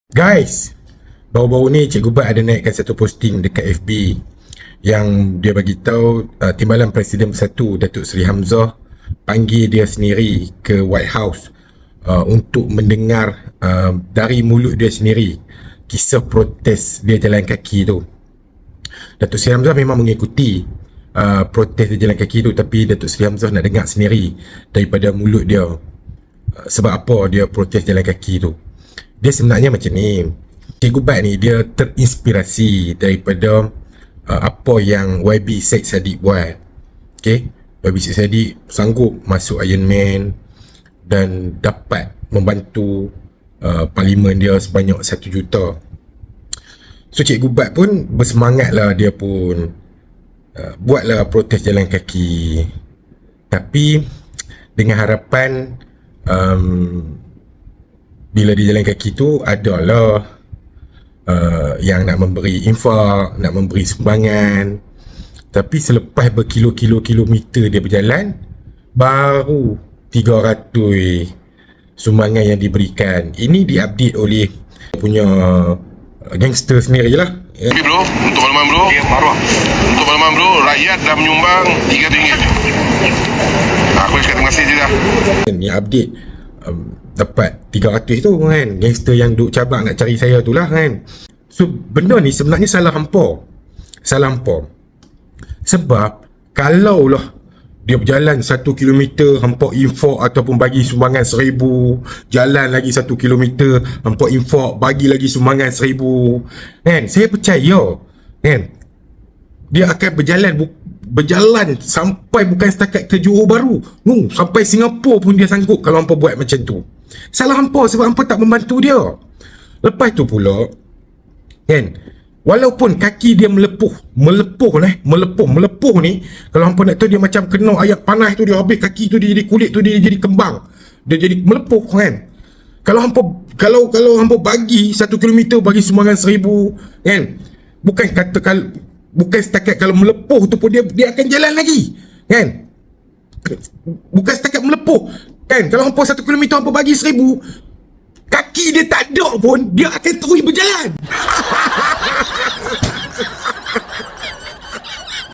Guys, baru-baru ni Cikgu Bat ada naikkan satu posting dekat FB yang dia bagi tahu Timbalan Presiden Bersatu Datuk Seri Hamzah panggil dia sendiri ke White House untuk mendengar dari mulut dia sendiri kisah protes dia jalan kaki tu. Datuk Seri Hamzah memang mengikuti protes dia jalan kaki tu, tapi Datuk Seri Hamzah nak dengar sendiri daripada mulut dia sebab apa dia protes jalan kaki tu. Dia sebenarnya macam ni, Cikgu Bat ni dia terinspirasi daripada apa yang YB Syed Saddiq buat. Okay, YB Syed Saddiq sanggup masuk Iron Man dan dapat membantu parlimen dia sebanyak 1 juta. So Cikgu Bat pun bersemangat lah, dia pun buatlah protes jalan kaki, tapi dengan harapan bila dia jalan kaki tu adalah yang nak memberi infak, nak memberi sumbangan. Tapi selepas berkilo-kilometer dia berjalan, baru 300 sumbangan yang diberikan. Ini diupdate oleh punya gangster sendiri lah. Tapi bro, untuk makluman bro, untuk makluman bro, rakyat dah menyumbang RM300. Aku cakap terima kasih je dah. Ni update dapat 300 tu kan, gangster yang duk cabak nak cari saya tu lah kan. So benda ni sebenarnya salah hampa. Sebab kalau lah dia berjalan 1 kilometer hampa infak ataupun bagi sumbangan 1000, jalan lagi 1 kilometer hampa infak bagi lagi sumbangan 1000 kan, saya percaya kan dia akan berjalan sampai bukan setakat ke Johor Bahru, sampai Singapura pun dia sanggup kalau hampa buat macam tu. Salah hampa sebab hampa tak membantu dia. Lepas tu pula kan, walaupun kaki dia melepuh ni, kalau hampa nak tahu dia macam kena air panas tu, dia habis kaki tu dia jadi kulit tu dia jadi kembang, dia jadi melepuh kan. Kalau hampa bagi 1 kilometer bagi sumbangan 1000 kan, bukan setakat kalau melepuh tu pun dia akan jalan lagi kan. Bukan setakat melepuh kan, kalau hampa 1 kilometer hampa bagi 1000, kaki dia tak ada pun dia akan terus berjalan.